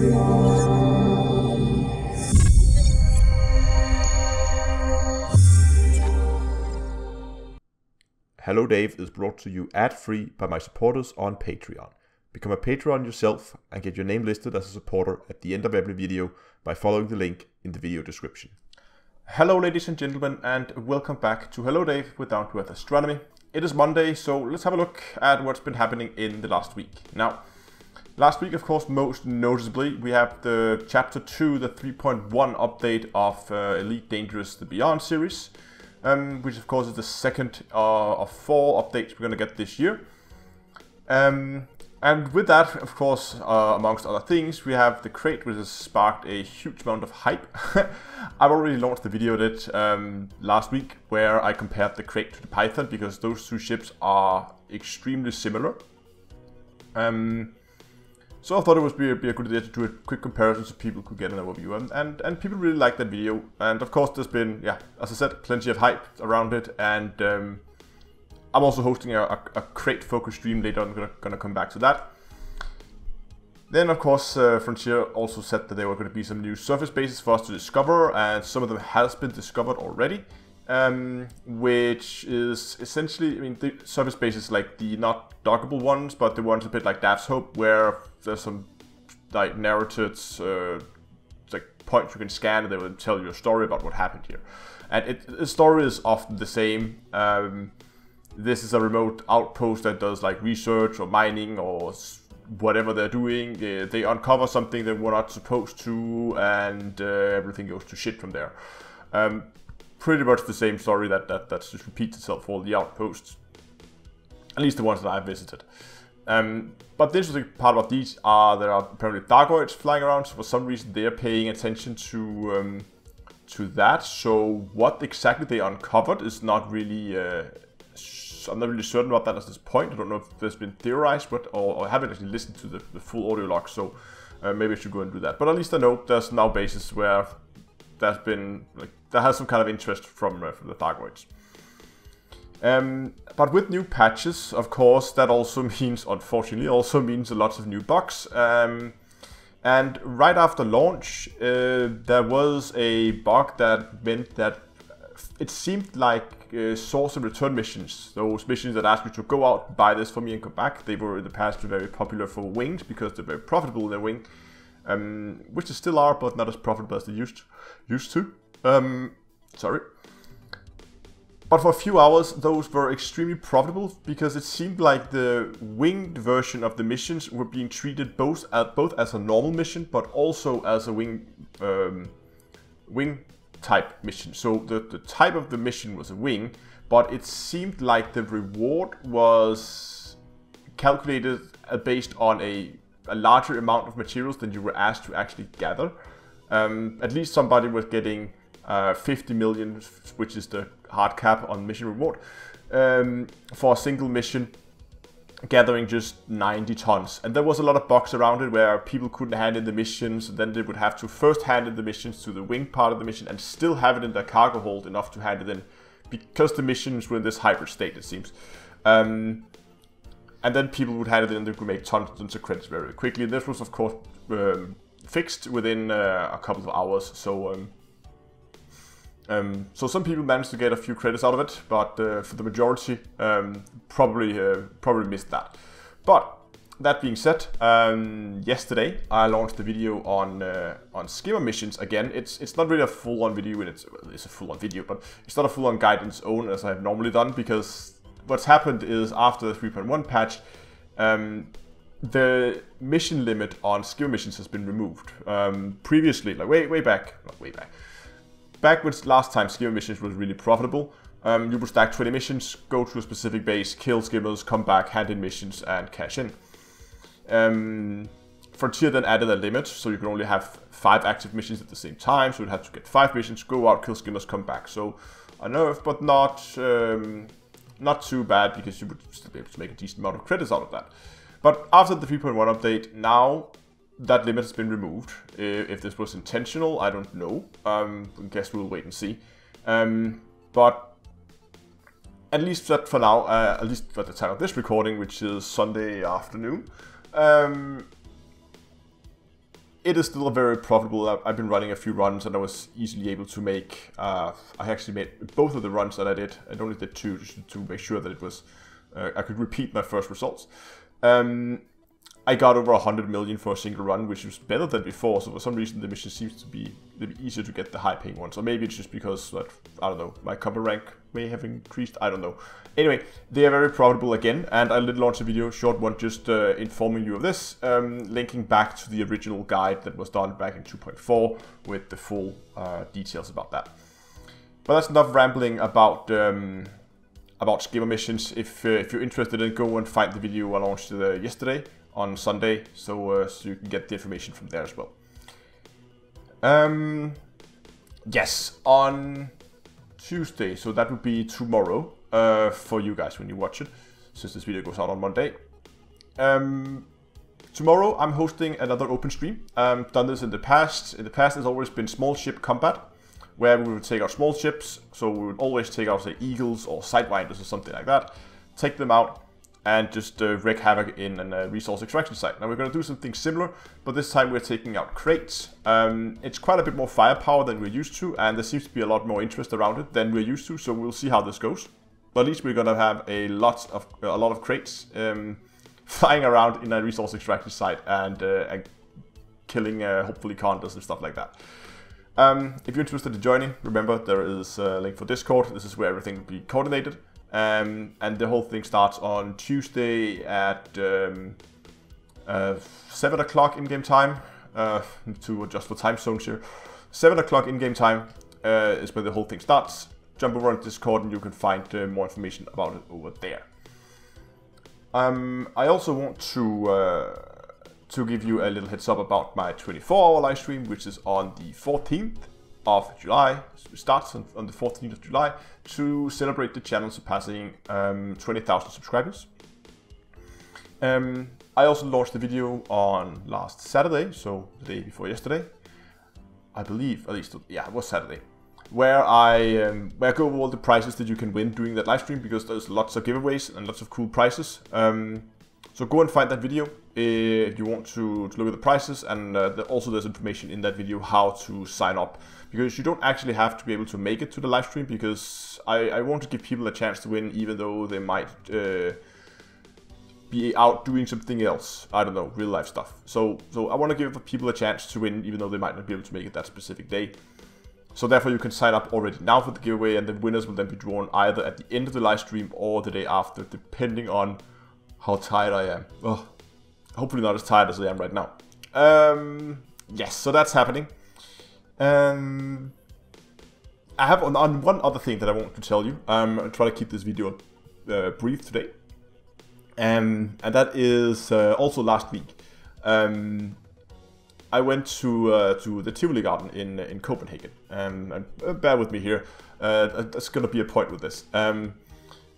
Hello Dave is brought to you ad-free by my supporters on Patreon. Become a Patreon yourself and get your name listed as a supporter at the end of every video by following the link in the video description. Hello ladies and gentlemen, and welcome back to Hello Dave with Down to Earth Astronomy. It is Monday, so let's have a look at what's been happening in the last week. Now, last week, of course, most noticeably, we have the Chapter 2, the 3.1 update of Elite Dangerous The Beyond series. Which of course is the second of 4 updates we're going to get this year. And with that, of course, amongst other things, we have the Krait, which has sparked a huge amount of hype. I've already launched the video of it last week, where I compared the Krait to the Python, because those two ships are extremely similar. So I thought it would be a good idea to do a quick comparison so people could get an overview. And people really liked that video. And of course there's been, yeah, as I said, plenty of hype around it. And I'm also hosting a Krait focus stream later. I'm gonna come back to that. Then of course Frontier also said that there were going to be some new surface bases for us to discover. And some of them has been discovered already. Which is essentially, I mean, the surface bases like the not dockable ones, but the ones a bit like Daph's Hope, where there's some like narrated like points you can scan and they will tell you a story about what happened here. And the story is often the same. This is a remote outpost that does like research or mining or whatever they're doing. They uncover something they were not supposed to, and everything goes to shit from there. Pretty much the same story that just repeats itself for all the outposts, at least the ones that I've visited. But the interesting part about these are there are apparently Thargoids flying around, so for some reason they're paying attention to that. So what exactly they uncovered is not really, I'm not really certain about that at this point. I don't know if there's been theorized, but or I haven't actually listened to the full audio log, so maybe I should go and do that. But at least I know there's now bases where there's been like that has some kind of interest from the Thargoids. But with new patches, of course, that also means, unfortunately, a lot of new bugs. And right after launch, there was a bug that meant that it seemed like source and return missions, those missions that ask you to go out, buy this for me and come back, they were in the past very popular for winged because they're very profitable in their wing. Which they still are, but not as profitable as they used to. Sorry. But for a few hours, those were extremely profitable because it seemed like the winged version of the missions were being treated both as a normal mission, but also as a wing type mission. So the type of the mission was a wing, but it seemed like the reward was calculated based on a larger amount of materials than you were asked to actually gather. At least somebody was getting 50 million, which is the hard cap on mission reward, for a single mission, gathering just 90 tons. And there was a lot of bugs around it where people couldn't hand in the missions, and then they would have to first hand in the missions to the wing part of the mission and still have it in their cargo hold enough to hand it in, because the missions were in this hybrid state, it seems. And then people would hand it in and they could make tons of credits very quickly. This was, of course, fixed within a couple of hours. So so some people managed to get a few credits out of it, but for the majority, probably missed that. But that being said, yesterday I launched a video on Skimmer missions again. It's not really a full-on video, and it's a full-on video, but it's not a full-on guide in its own as I've normally done, because what's happened is after the 3.1 patch, the mission limit on Skimmer missions has been removed. Previously, like way back, when last time Skimmer missions was really profitable, you would stack 20 missions, go to a specific base, kill Skimmers, come back, hand in missions, and cash in. Frontier then added a limit, so you can only have 5 active missions at the same time, so you'd have to get 5 missions, go out, kill Skimmers, come back. So a nerf, but not too bad, because you would still be able to make a decent amount of credits out of that. But after the 3.1 update, now that limit has been removed. If this was intentional, I don't know. I guess we'll wait and see. But at least that for now, at least at the time of this recording, which is Sunday afternoon, it is still very profitable. I've been running a few runs and I was easily able to make, I actually made both of the runs that I did. I only did 2 just to make sure that it was, I could repeat my first results. I got over 100 million for a single run, which was better than before. So for some reason, the mission seems to be easier to get the high-paying ones. Or maybe it's just because, I don't know, my cover rank may have increased. I don't know. Anyway, they are very profitable again, and I did launch a video, short one, just informing you of this, linking back to the original guide that was done back in 2.4 with the full details about that. But that's enough rambling about Skimmer missions. If you're interested, then go and find the video I launched yesterday on Sunday, so you can get the information from there as well. Yes, on Tuesday, so that would be tomorrow for you guys when you watch it, since this video goes out on Monday. Tomorrow I'm hosting another open stream. Done this in the past. In the past, it's always been small ship combat, where we would take out small ships. So we would always take out, say, eagles or sidewinders or something like that, take them out, and just wreak havoc in a resource extraction site. Now we're going to do something similar, but this time we're taking out Krait. It's quite a bit more firepower than we're used to, and there seems to be a lot more interest around it than we're used to, so we'll see how this goes. But at least we're going to have a lot of Kraits flying around in a resource extraction site and killing hopefully condos and stuff like that. If you're interested in joining, remember there is a link for Discord. This is where everything will be coordinated. And the whole thing starts on Tuesday at 7 o'clock in-game time. To adjust for time zones here. 7 o'clock in-game time is where the whole thing starts. Jump over on Discord and you can find more information about it over there. I also want to give you a little heads up about my 24-hour live stream, which is on the 14th of July. It starts on the 14th of July to celebrate the channel surpassing 20,000 subscribers. I also launched the video on last Saturday, so the day before yesterday. I believe, at least, yeah, it was Saturday, where I go over all the prizes that you can win during that live stream, because there's lots of giveaways and lots of cool prizes. So go and find that video if you want to look at the prices, and also there's information in that video how to sign up, because you don't actually have to be able to make it to the live stream, because I want to give people a chance to win even though they might be out doing something else, I don't know, real life stuff. So I want to give people a chance to win even though they might not be able to make it that specific day. So therefore you can sign up already now for the giveaway, and the winners will then be drawn either at the end of the live stream or the day after, depending on how tired I am. Oh, hopefully not as tired as I am right now. Yes, so that's happening. I have on one other thing that I want to tell you. I'll try to keep this video brief today. And that is also last week. I went to the Tivoli Garden in Copenhagen. And bear with me here. There's going to be a point with this.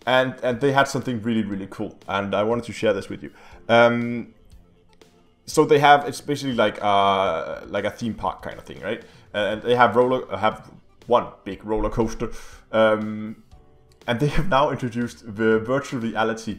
And they had something really cool, and I wanted to share this with you. So they have, it's basically like a theme park kind of thing, right? And they have one big roller coaster, and they have now introduced the virtual reality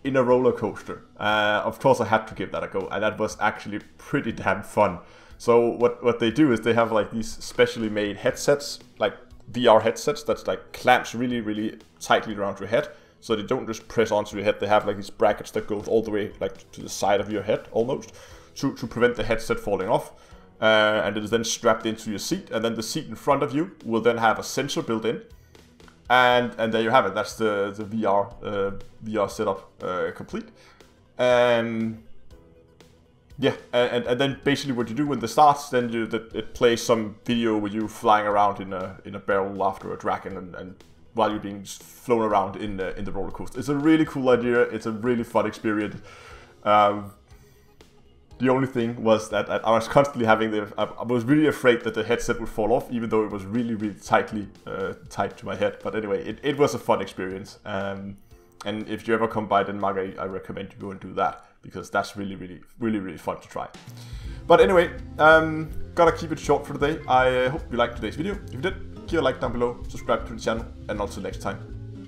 in a roller coaster. Of course, I had to give that a go, and that was actually pretty damn fun. So what they do is they have like these specially made headsets, like VR headsets that's like clamps really tightly around your head, so they don't just press onto your head. They have like these brackets that goes all the way like to the side of your head almost to prevent the headset falling off, and it is then strapped into your seat, and then the seat in front of you will then have a sensor built in, and there you have it. That's the VR setup complete. Yeah, and then basically what you do when this starts, then it plays some video with you flying around in a barrel after a dragon, and while you're being flown around in the roller coaster. It's a really cool idea. It's a really fun experience. The only thing was that I was constantly having I was really afraid that the headset would fall off, even though it was really tightly tied to my head. But anyway, it was a fun experience. And if you ever come by Denmark, I recommend you go and do that, because that's really fun to try. But anyway, gotta keep it short for today. I hope you liked today's video. If you did, give a like down below, subscribe to the channel, and until next time,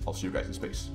I'll see you guys in space.